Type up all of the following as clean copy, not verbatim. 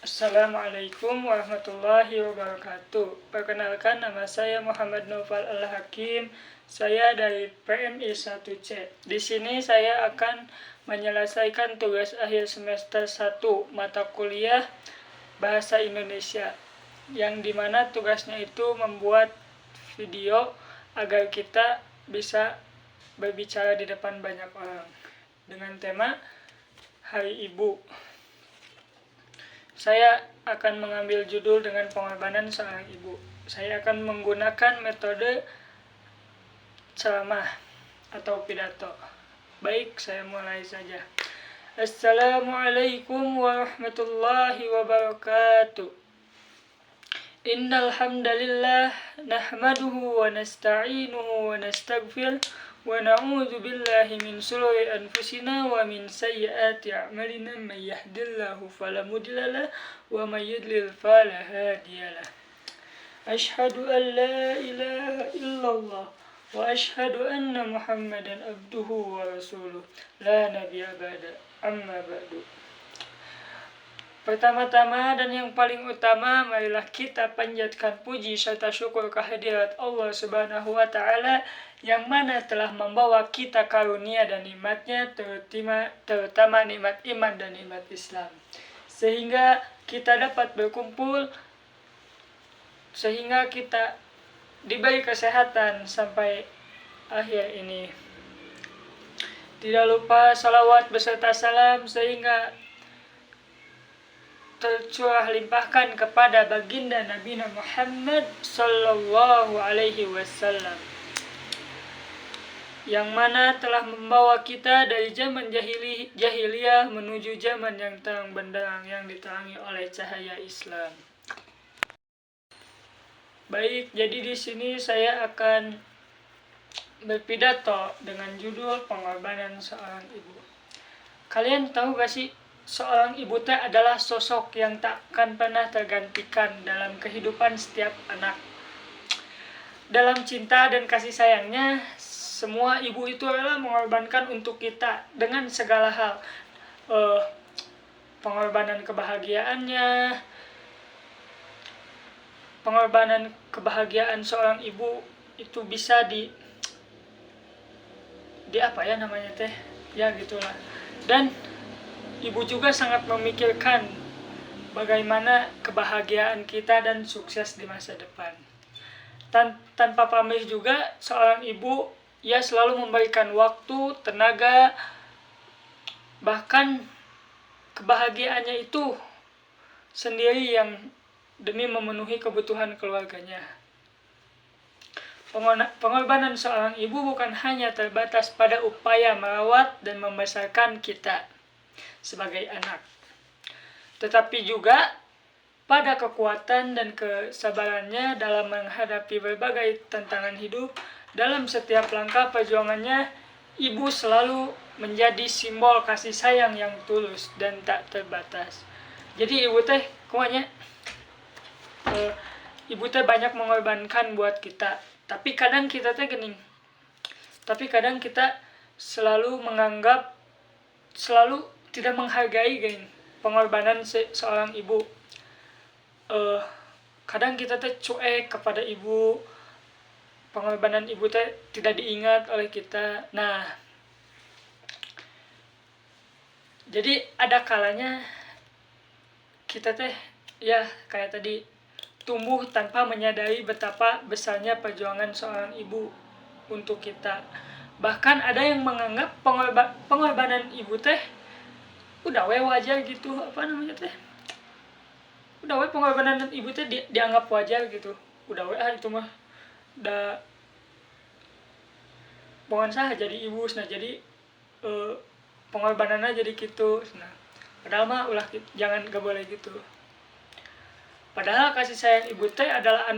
Assalamualaikum warahmatullahi wabarakatuh. Perkenalkan, nama saya Muhammad Noval Al-Hakim. Saya dari PMI 1C. Di sini saya akan menyelesaikan tugas akhir semester 1 mata kuliah Bahasa Indonesia, yang dimana tugasnya itu membuat video agar kita bisa berbicara di depan banyak orang dengan tema Hari Ibu. Saya akan mengambil judul dengan pengorbanan seorang ibu. Saya akan menggunakan metode ceramah atau pidato. Baik, saya mulai saja. Assalamualaikum warahmatullahi wabarakatuh. Innal hamdalillah nahmaduhu wa nasta'inuhu wa nastaghfir wa na'udzu billahi min shururi anfusina wa min sayyiati a'malina may yahdihillahu fala mudilla lahu wa may yudlil fala hadiya lahu. Asyhadu an la ilaha illallah wa asyhadu anna Muhammadan abduhu wa rasuluh la nabiyya ba'da amma ba'du. Pertama-tama dan yang paling utama, marilah kita panjatkan puji serta syukur kehadirat Allah Subhanahu wa Ta'ala yang mana telah membawa kita karunia dan nikmatnya, terutama nikmat iman dan nikmat Islam, sehingga kita dapat berkumpul, sehingga kita diberi kesehatan sampai akhir ini. Tidak lupa salawat beserta salam sehingga tercurah limpahkan kepada baginda Nabi Muhammad sallallahu alaihi wasallam, yang mana telah membawa kita dari zaman jahiliyah menuju zaman yang terang benderang yang diterangi oleh cahaya Islam. Baik, jadi di sini saya akan berpidato dengan judul pengorbanan seorang ibu. Kalian tahu gak sih, seorang ibu teh adalah sosok yang tak akan pernah tergantikan dalam kehidupan setiap anak. Dalam cinta dan kasih sayangnya, semua ibu itu adalah mengorbankan untuk kita dengan segala hal. Pengorbanan kebahagiaannya, pengorbanan kebahagiaan seorang ibu itu bisa di apa ya namanya teh, ya gitulah. Dan ibu juga sangat memikirkan bagaimana kebahagiaan kita dan sukses di masa depan. Tanpa pamrih juga, seorang ibu ia selalu memberikan waktu, tenaga, bahkan kebahagiaannya itu sendiri yang demi memenuhi kebutuhan keluarganya. Pengorbanan seorang ibu bukan hanya terbatas pada upaya merawat dan membesarkan kita sebagai anak, tetapi juga pada kekuatan dan kesabarannya dalam menghadapi berbagai tantangan hidup. Dalam setiap langkah perjuangannya, ibu selalu menjadi simbol kasih sayang yang tulus dan tak terbatas. Jadi ibu teh ibu teh banyak mengorbankan buat kita. Tapi kadang kita teh gening. Tapi kadang kita selalu tidak menghargai pengorbanan seorang ibu. Kadang kita teh cuek kepada ibu, pengorbanan ibu teh tidak diingat oleh kita. Nah, jadi ada kalanya kita teh ya kayak tadi tumbuh tanpa menyadari betapa besarnya perjuangan seorang ibu untuk kita. Bahkan ada yang menganggap pengorbanan ibu teh udah wajar gitu, udah pengorbanan ibu teh dianggap wajar gitu. Udah itu mah udah pohon sah jadi ibu, nah jadi pengorbanannya jadi gitu. Nah, padahal mah ulah jangan, gak boleh gitu. Padahal kasih sayang ibu teh adalah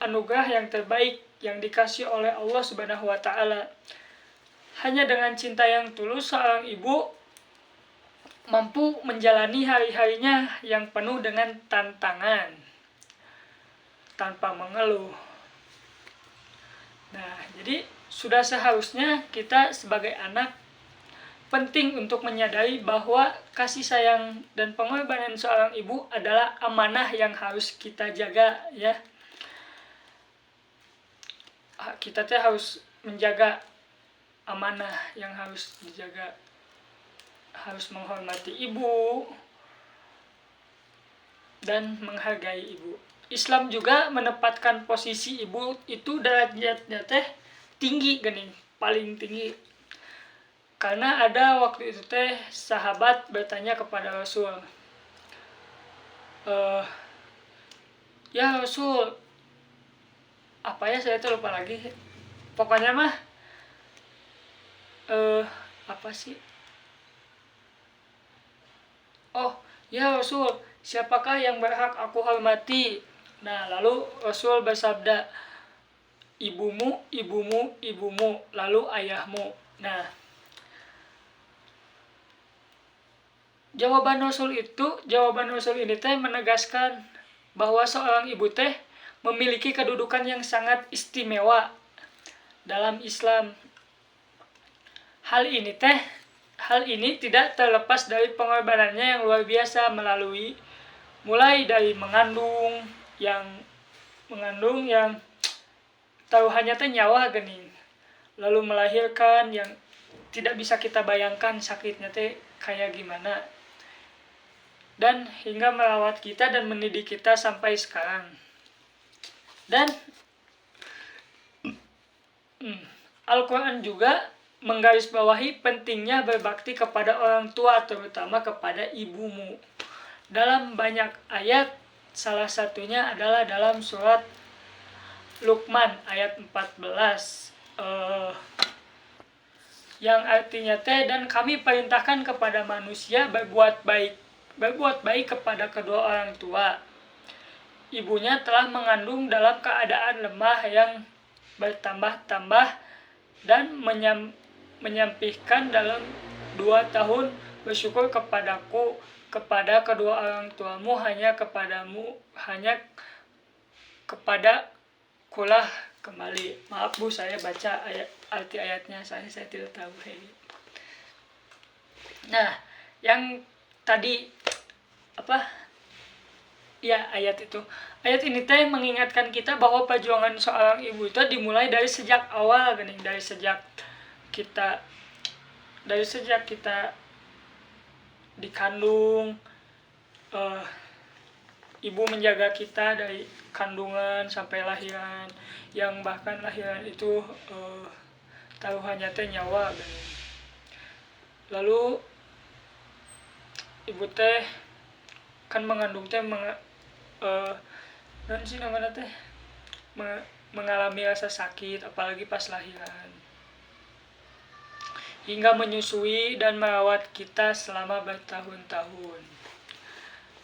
anugerah yang terbaik yang dikasih oleh Allah Subhanahu wa Ta'ala. Hanya dengan cinta yang tulus, seorang ibu mampu menjalani hari-harinya yang penuh dengan tantangan tanpa mengeluh. Nah, jadi sudah seharusnya kita sebagai anak penting untuk menyadari bahwa kasih sayang dan pengorbanan seorang ibu adalah amanah yang harus kita jaga ya. Kita harus menjaga amanah yang harus dijaga, harus menghormati ibu dan menghargai ibu. Islam juga menempatkan posisi ibu itu derajatnya teh tinggi gini, paling tinggi. Karena ada waktu itu teh sahabat bertanya kepada Rasul, ya Rasul, apa ya saya tuh lupa lagi. Pokoknya mah apa sih? Oh, ya Rasul, siapakah yang berhak aku hormati? Nah, lalu Rasul bersabda, ibumu, ibumu, ibumu, lalu ayahmu. Nah, jawaban Rasul ini teh menegaskan bahwa seorang ibu teh memiliki kedudukan yang sangat istimewa dalam Islam. Hal ini tidak terlepas dari pengorbanannya yang luar biasa mulai dari mengandung yang taruhannya teh nyawa geuning, lalu melahirkan yang tidak bisa kita bayangkan sakitnya teh kayak gimana, dan hingga merawat kita dan mendidik kita sampai sekarang. Dan Al-Quran juga menggarisbawahi pentingnya berbakti kepada orang tua, terutama kepada ibumu. Dalam banyak ayat, salah satunya adalah dalam surat Luqman ayat 14. Yang artinya teh, dan kami perintahkan kepada manusia berbuat baik kepada kedua orang tua. Ibunya telah mengandung dalam keadaan lemah yang bertambah-tambah dan menyampihkan dalam 2 tahun, bersyukur kepadaku, kepada kedua orang tuamu, hanya kepada kulah kembali. Maaf Bu, saya baca arti ayatnya, saya tidak tahu. Nah, yang tadi ayat ini teh mengingatkan kita bahwa perjuangan seorang ibu itu dimulai dari sejak awal, dari sejak kita dikandung. Ibu menjaga kita dari kandungan sampai lahiran, yang bahkan lahiran itu taruhannya teh nyawa. Lalu ibu teh kan mengandung teh mengalami rasa sakit, apalagi pas lahiran, hingga menyusui dan merawat kita selama bertahun-tahun.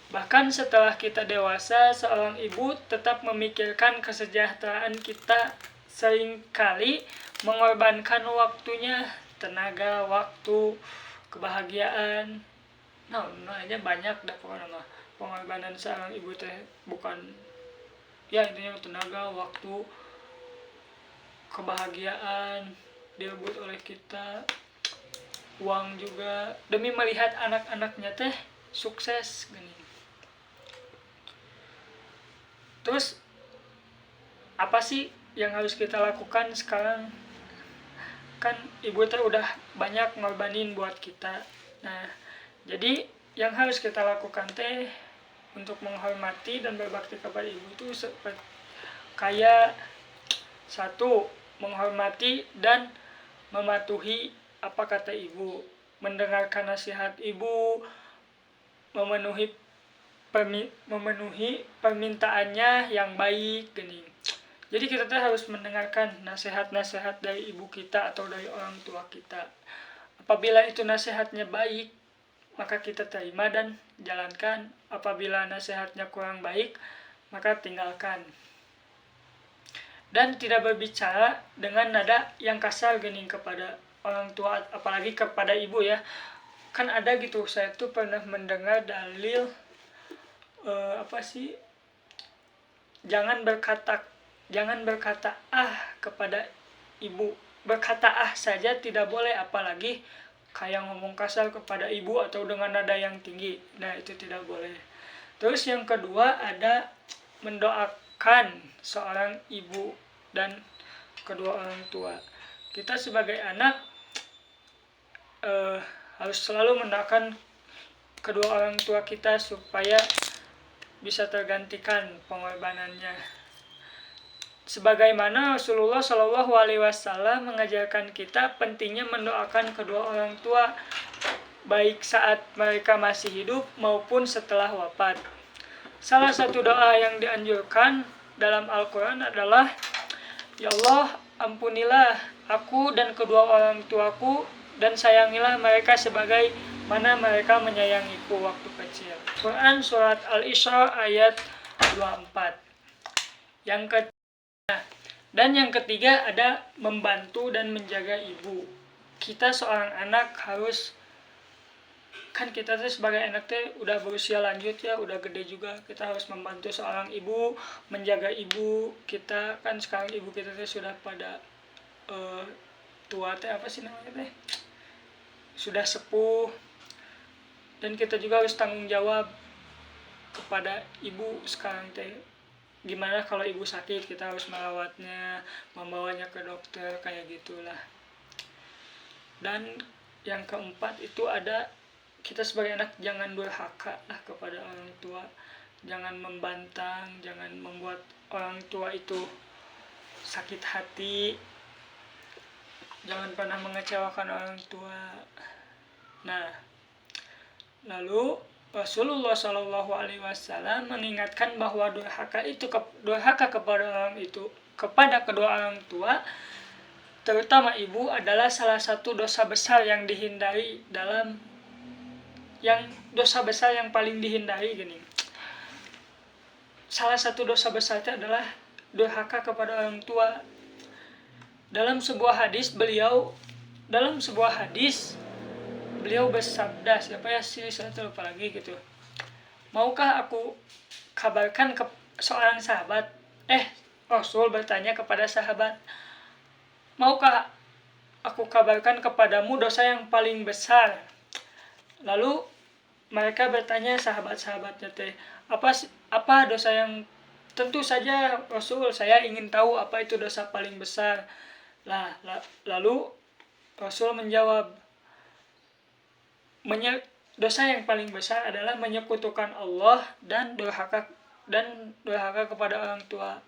Bahkan setelah kita dewasa, seorang ibu tetap memikirkan kesejahteraan kita, seringkali mengorbankan waktunya, tenaga, waktu, kebahagiaan. Aja banyak dah pokoknya pengorbanan seorang ibu teh, bukan ya intinya tenaga, waktu, kebahagiaan direbut oleh kita, uang juga, demi melihat anak-anaknya teh sukses gini. Terus apa sih yang harus kita lakukan sekarang? Kan ibu teh udah banyak ngorbanin buat kita. Nah, jadi yang harus kita lakukan teh untuk menghormati dan berbakti kepada ibu itu kayak 1, menghormati dan mematuhi apa kata ibu, mendengarkan nasihat ibu, memenuhi permintaannya yang baik gini. Jadi kita tuh harus mendengarkan nasihat-nasihat dari ibu kita atau dari orang tua kita. Apabila itu nasihatnya baik, maka kita terima dan jalankan. Apabila nasihatnya kurang baik, maka tinggalkan. Dan tidak berbicara dengan nada yang kasar gini kepada orang tua, apalagi kepada ibu ya. Kan ada gitu, saya tuh pernah mendengar dalil jangan berkata kepada ibu. Berkata saja tidak boleh, apalagi kayak ngomong kasar kepada ibu atau dengan nada yang tinggi. Nah, itu tidak boleh. Terus yang kedua ada mendoakan seorang ibu dan kedua orang tua. Kita sebagai anak harus selalu mendoakan kedua orang tua kita supaya bisa tergantikan pengorbanannya. Sebagaimana Rasulullah Shallallahu Alaihi Wasallam mengajarkan kita pentingnya mendoakan kedua orang tua baik saat mereka masih hidup maupun setelah wafat. Salah satu doa yang dianjurkan dalam Al-Quran adalah, Ya Allah, ampunilah aku dan kedua orang tuaku dan sayangilah mereka sebagai mana mereka menyayangiku waktu kecil. Quran Surat Al-Isra ayat 24. Dan yang ketiga ada membantu dan menjaga ibu. Kita seorang anak harus, kan kita tuh sebagai anak tuh udah berusia lanjut ya, udah gede juga, kita harus membantu seorang ibu, menjaga ibu kita. Kan sekarang ibu kita tuh sudah pada tua teh, apa sih namanya teh, sudah sepuh, dan kita juga harus tanggung jawab kepada ibu sekarang teh. Gimana kalau ibu sakit, kita harus merawatnya, membawanya ke dokter, kayak gitulah. Dan yang keempat itu ada, kita sebagai anak jangan durhaka lah kepada orang tua. Jangan membantang, jangan membuat orang tua itu sakit hati. Jangan pernah mengecewakan orang tua. Nah, lalu Rasulullah Shallallahu Alaihi Wasallam mengingatkan bahwa durhaka kepada kedua orang tua, terutama ibu, adalah salah satu dosa besar yang dihindari dosa besar yang paling dihindari gini. Salah satu dosa besar itu adalah durhaka kepada orang tua. Dalam sebuah hadis beliau bersabda, siapa ya sih, saya lupa lagi gitu. Maukah aku kabarkan ke seorang sahabat? Rasul bertanya kepada sahabat, maukah aku kabarkan kepadamu dosa yang paling besar? Lalu mereka bertanya, sahabat-sahabatnya teh, apa dosa yang, tentu saja Rasul, saya ingin tahu apa itu dosa paling besar. Lalu Rasul menjawab, dosa yang paling besar adalah menyekutukan Allah dan durhaka kepada orang tua.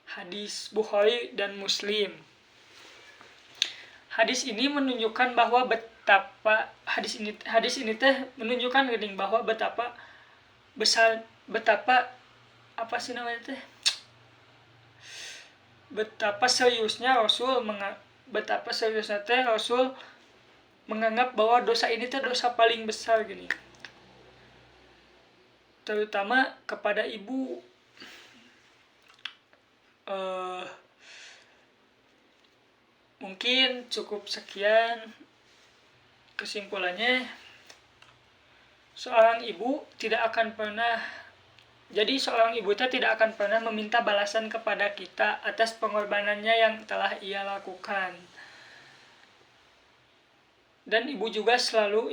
Hadis Bukhari dan Muslim. Hadis ini menunjukkan bahwa betapa seriusnya Rasul menganggap bahwa dosa ini tuh dosa paling besar gini, terutama kepada ibu. Mungkin cukup sekian kesimpulannya. Seorang ibu tidak akan pernah meminta balasan kepada kita atas pengorbanannya yang telah ia lakukan. Dan ibu juga selalu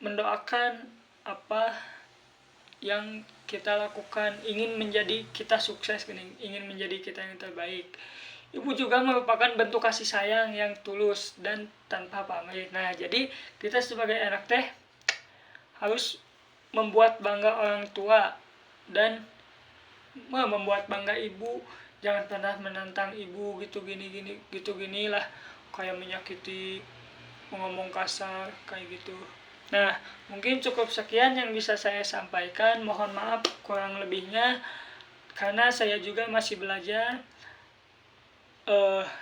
mendoakan apa yang kita lakukan, ingin menjadi kita sukses, ingin menjadi kita yang terbaik. Ibu juga merupakan bentuk kasih sayang yang tulus dan tanpa pamrih. Nah, jadi kita sebagai anak teh harus membuat bangga orang tua dan membuat bangga ibu. Jangan pernah menantang ibu gitu gini lah, kayak menyakiti, ngomong kasar kayak gitu. Nah, mungkin cukup sekian yang bisa saya sampaikan. Mohon maaf kurang lebihnya karena saya juga masih belajar.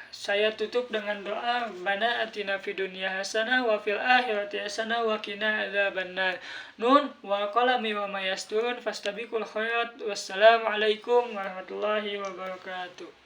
Saya tutup dengan doa, Rabbana atina fid dunya hasanah wa fil akhirati hasanah wa qina adzabannar. Nun wal qalami wa ma yasturun fastabiqul khairat. Wassalamualaikum warahmatullahi wabarakatuh.